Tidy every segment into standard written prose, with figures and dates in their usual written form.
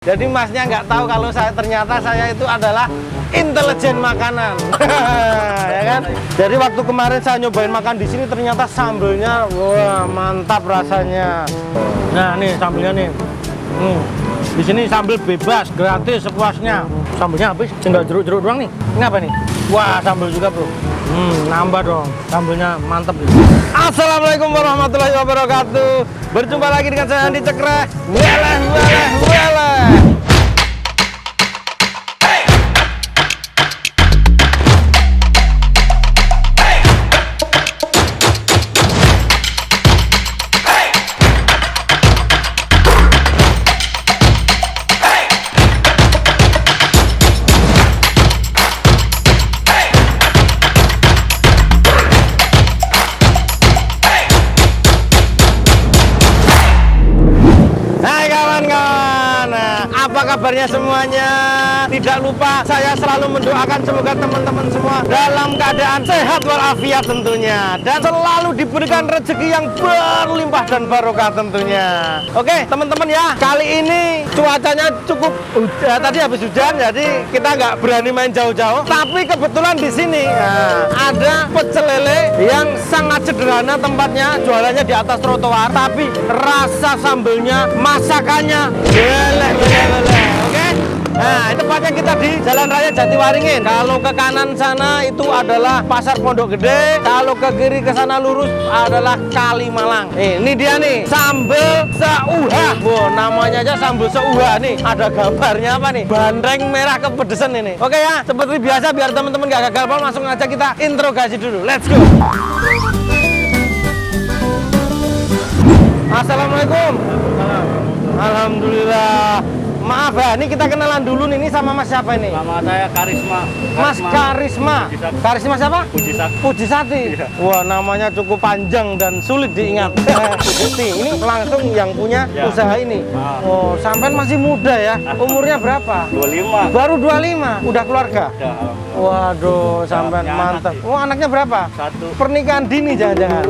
Jadi masnya nggak tahu kalau ternyata saya itu adalah intelijen makanan. Ya kan? Jadi waktu kemarin saya nyobain makan di sini ternyata sambelnya wah mantap rasanya. Nah, nih sambelnya nih. Di sini sambel bebas, gratis sepuasnya. Sambelnya habis, tinggal jeruk-jeruk doang nih. Ini apa nih? Wah, sambel juga, Bro. Nambah dong. Sambelnya mantap. Assalamualaikum warahmatullahi wabarakatuh. Berjumpa lagi dengan saya Andi Cekreh. Weleh. Apa kabarnya semuanya? Tidak lupa saya selalu mendoakan semoga teman-teman semua dalam keadaan sehat walafiat tentunya, dan selalu diberikan rezeki yang berlimpah dan barokah tentunya. Oke teman-teman ya, kali ini cuacanya cukup tadi habis hujan, jadi kita nggak berani main jauh-jauh. Tapi kebetulan di sini ada pecel lele yang sangat sederhana tempatnya, jualannya di atas trotoar, tapi rasa sambelnya, masakannya Oke. Nah, tepatnya kita di Jalan Raya Jatiwaringin. Kalau ke kanan sana itu adalah Pasar Pondok Gede. Kalau ke kiri ke sana lurus adalah Kalimalang. Ini dia nih, sambel seuha. Wow, namanya aja sambel seuha nih. Ada gambarnya apa nih? Bandreng merah kepedesan ini. Oke ya, seperti biasa biar teman-teman gak gagal paham, langsung aja kita interogasi dulu. Let's go. Assalamualaikum. Alhamdulillah. Maaf ya, ini kita kenalan dulu nih, ini sama Mas siapa ini? Nama saya Karisma. Mas Karisma. Karisma siapa? Pujisakti. Pujisakti. Iya. Wah, namanya cukup panjang dan sulit diingat. Ini langsung yang punya usaha ini. Oh, sampean masih muda ya? Umurnya berapa? 25. Baru 25. Udah keluarga? Udah. Waduh, sampean mantap. Oh, anaknya berapa? 1. Pernikahan dini jangan-jangan.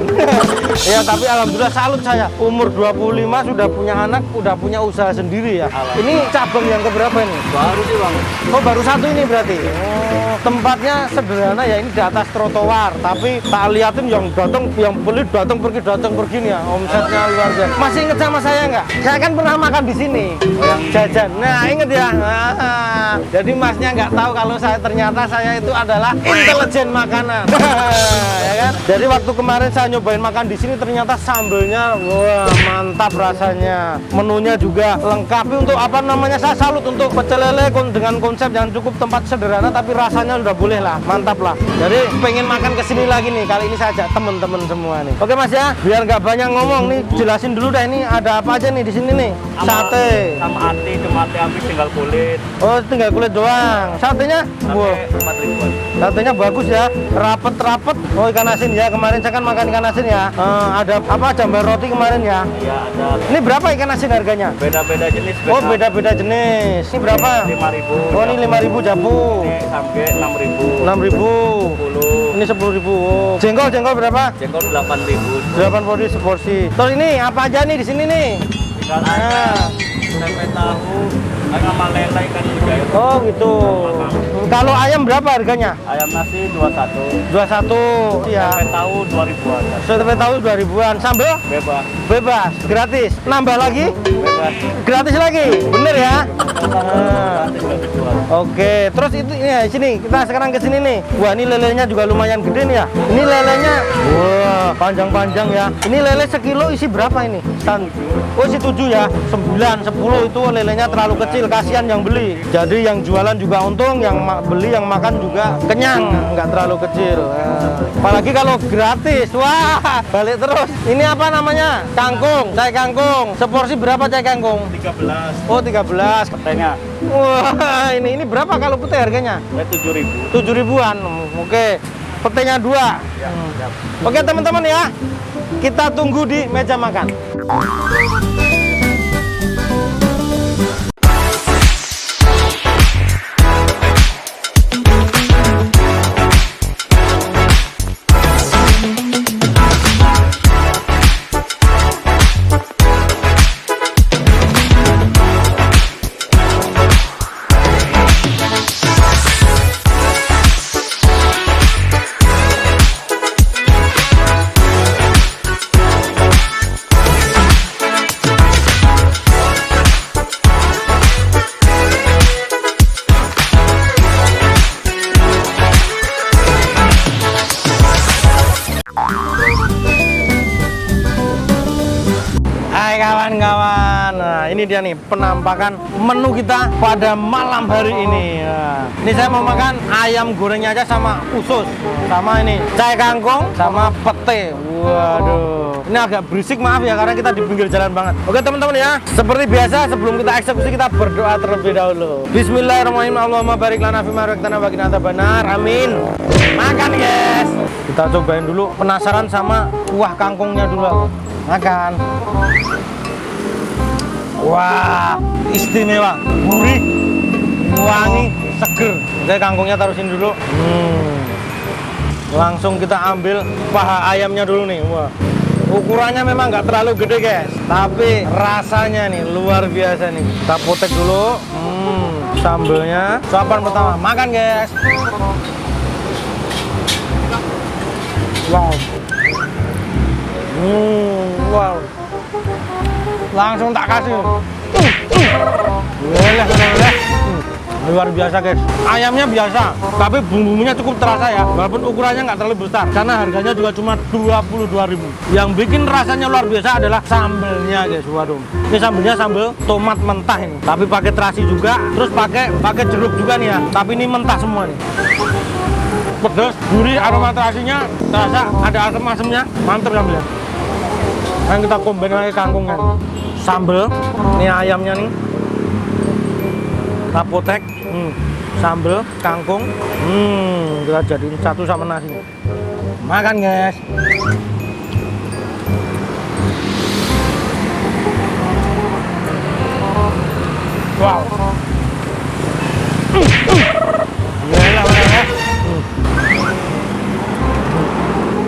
Ya, tapi alhamdulillah salut saya. Umur 25 sudah punya anak, udah punya usaha sendiri ya. Ini cabang yang keberapa ini? Baru sih Bang. Oh, baru satu ini berarti. Oh, tempatnya sederhana ya, ini di atas trotoar. Tapi tak liatin yang datang, yang beli datang pergi nih ya. Omsetnya luar biasa. Masih inget sama saya nggak? Saya kan pernah makan di sini. Yang jajan. Nah, inget ya. Jadi masnya nggak tahu kalau ternyata saya itu adalah intelijen makanan. Ya kan? Jadi waktu kemarin saya nyobain makan di sini ternyata sambelnya wah mantap rasanya. Menunya juga lengkap. Untuk apa namanya, saya salut untuk pecel lele dengan konsep yang cukup tempat sederhana tapi rasanya udah boleh lah, mantap lah. Jadi pengen makan kesini lagi nih, kali ini saya ajak temen-temen semua nih. Oke Mas ya, biar nggak banyak ngomong nih, jelasin dulu dah ini ada apa aja nih di sini nih. Sate Sama ati, cuma ati habis tinggal kulit. Oh, tinggal kulit doang. Satenya? Wow. 4 ribuan. Satenya bagus ya, rapet-rapet. Oh, ikan asin ya, kemarin saya kan makan ikan asin ya. Ada apa, jambar roti kemarin ya? Iya, ada. Ini berapa ikan asin harganya? Beda-beda jenis. Oh, beda-beda jenis. Ini berapa? 5.000. Oh, ini 5.000 jabu. Ini sampai 6.000. 6.000. 10. Ini 10.000. Oh. Jengkol berapa? Jengkol 8.000. 80 seporsi. Terus ini apa aja nih di sini nih? Tinggal tempe tahu, sama lele ikan mujair. Oh, gitu. Kalau ayam berapa harganya? Ayam nasi 21. 21. Ya. Tempe tahu 2.000-an. Tempe tahu 2.000-an. Sambal? Bebas. Bebas, gratis. Nambah lagi? Bebas. Gratis lagi. Bener ya? Gratis nggak dijual. Oke, terus itu ya sini kita sekarang ke sini nih. Wah, ini lelenya juga lumayan gede nih ya. Ini lelenya, wah panjang-panjang ya. Ini lele sekilo isi berapa ini? Oh, isi 7 ya. 9, 10 itu lelenya terlalu kecil, kasihan yang beli. Jadi yang jualan juga untung, yang beli yang makan juga kenyang, nggak terlalu kecil. Apalagi kalau gratis, wah balik terus. Ini apa namanya? Kangkung, cai kangkung. Seporsi berapa cai kangkung? 13. Oh, 13. Petenya. Wah, ini berapa kalau pete harganya? 7.000. 7.000-an. Oke. Petenya 2. Ya, siap. Oke, teman-teman ya. Kita tunggu di meja makan. ini dia nih penampakan menu kita pada malam hari ini. Ya. Ini saya mau makan ayam gorengnya aja sama usus, sama ini cai kangkung sama pete. Waduh, ini agak berisik maaf ya karena kita di pinggir jalan banget. Oke teman-teman ya, seperti biasa sebelum kita eksekusi kita berdoa terlebih dahulu. Bismillahirrahmanirrahim. Allahumma barik lana fima razaqtana wa qina adzabannar. Amin. Makan guys. Kita cobain dulu, penasaran sama kuah kangkungnya dulu aku. Makan. Wah, istimewa, gurih, wangi, seger. Oke, kangkungnya taruh sini dulu. Langsung kita ambil paha ayamnya dulu nih. Wah, ukurannya memang nggak terlalu gede guys, tapi rasanya nih luar biasa nih. Kita potek dulu. Sambelnya, suapan pertama. Makan guys. Wow. Wow. Langsung tak kasih. Luar biasa guys. Ayamnya biasa, tapi bumbunya cukup terasa ya. Walaupun ukurannya nggak terlalu besar, karena harganya juga cuma 22.000. Yang bikin rasanya luar biasa adalah sambelnya guys. Waduh. Ini sambelnya sambel tomat mentah ini, tapi pakai terasi juga, terus pakai jeruk juga nih ya. Tapi ini mentah semua nih. Pedas, gurih, aroma terasinya terasa, ada asam-asamnya, mantep sambelnya. Dan kita combine lagi kangkungnya nih. Sambel, ini ayamnya nih, kita potek, sambel, kangkung, kita jadiin satu sama nasi. Makan guys. Wow.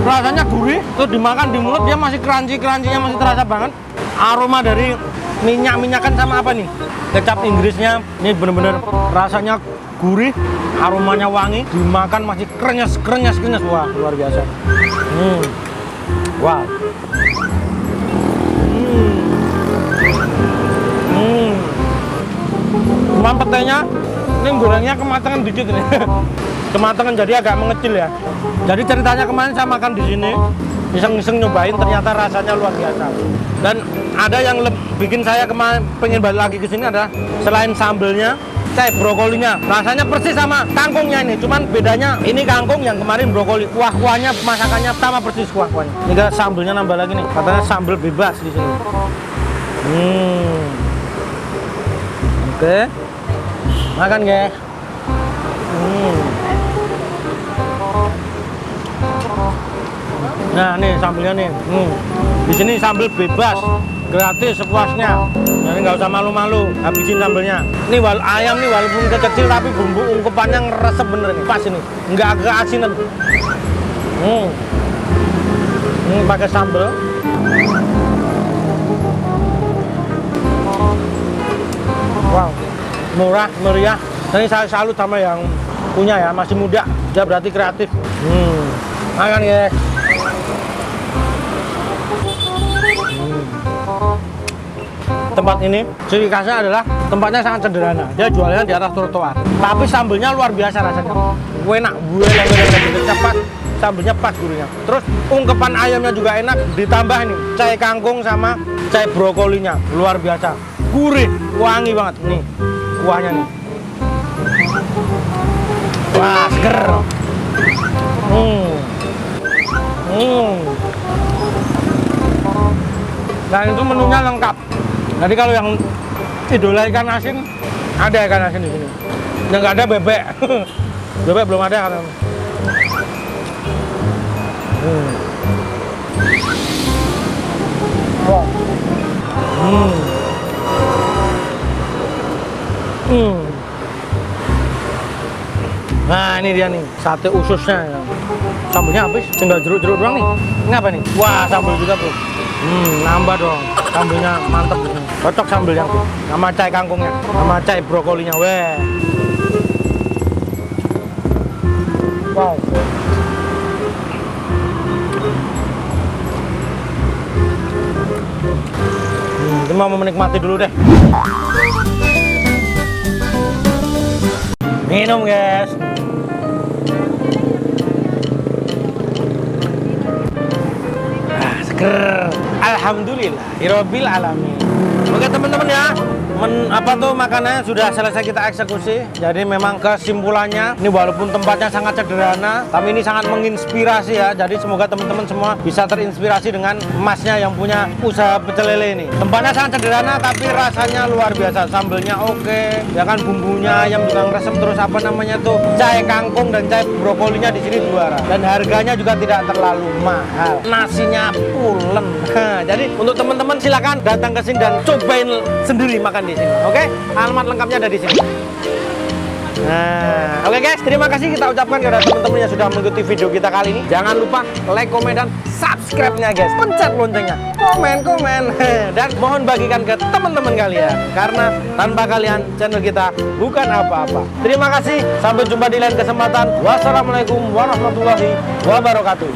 Rasanya gurih, terus dimakan di mulut dia masih crunchy-nya masih terasa banget. Aroma dari minyak-minyakan sama apa nih? Kecap Inggrisnya, ini bener-bener rasanya gurih, aromanya wangi, dimakan masih krenyes. Wah, luar biasa. Wow. Cuman petenya, ini gorengnya kematangan dikit nih. Kematangan jadi agak mengecil ya. Jadi ceritanya kemarin saya makan di sini, iseng-iseng nyobain, ternyata rasanya luar biasa. Dan ada yang bikin saya kemarin pengen balik lagi ke sini adalah selain sambelnya, cai brokolinya. Rasanya persis sama kangkungnya ini, cuman bedanya ini kangkung, yang kemarin brokoli. Kuah-kuahnya, masakannya sama persis kuah-kuahnya. Ini kita sambelnya nambah lagi nih, katanya sambel bebas di sini. Oke, makan guys. Nah, nih sambelnya nih. Di sini sambel bebas, gratis sepuasnya. Jadi nggak usah malu-malu habisin sambelnya. Ini ayam nih walaupun kecil tapi bumbu ungkepannya ngeresep bener nih. Pas ini, nggak agak asinan. Ini pakai sambel. Wow, murah, meriah. Ini saya salut sama yang punya ya, masih muda. Dia berarti kreatif. Makan guys. Tempat ini ciri khasnya adalah tempatnya sangat sederhana. Dia jualnya di atas trotoar, tapi sambelnya luar biasa rasanya. Enak, cepat, sambelnya pas gurihnya. Terus ungkepan ayamnya juga enak, ditambah ini cai kangkung sama cai brokolinya luar biasa. Gurih, wangi banget nih kuahnya nih. Wah, seger. Dan itu menunya lengkap. Jadi kalau yang idola ikan asin, ada ikan asin di sini. Yang nggak ada bebek. Bebek belum ada kan. Wow. Nah ini dia nih, sate ususnya. Sambelnya habis, tinggal jeruk-jeruk doang nih. Ini apa nih? Wah, sambel juga bro. Nambah dong, sambelnya mantep. Cocok sambel yang tuh, sama cai kangkungnya, sama cai brokolinya. Weh. Wow. Kita mau menikmati dulu deh. Minum guys. Seger. Alhamdulillah, Rabbil alamin. Oke teman-teman ya, makanannya sudah selesai kita eksekusi. Jadi memang kesimpulannya, ini walaupun tempatnya sangat sederhana, tapi ini sangat menginspirasi ya. Jadi semoga teman-teman semua bisa terinspirasi dengan Masnya yang punya usaha pecel lele ini. Tempatnya sangat sederhana, tapi rasanya luar biasa. Sambelnya oke, ya kan, bumbunya yang juga ngeresep, terus cabai kangkung dan cabai brokolinya di sini juara. Dan harganya juga tidak terlalu mahal. Nasinya pulen. Jadi untuk teman-teman silakan datang ke sini dan cobain sendiri makan di sini. Oke, alamat lengkapnya ada di sini. Nah, oke guys, terima kasih kita ucapkan kepada teman-teman yang sudah mengikuti video kita kali ini. Jangan lupa like, komen, dan subscribe-nya guys. Pencet loncengnya, komen, dan mohon bagikan ke teman-teman kalian. Karena tanpa kalian channel kita bukan apa-apa. Terima kasih, sampai jumpa di lain kesempatan. Wassalamualaikum warahmatullahi wabarakatuh.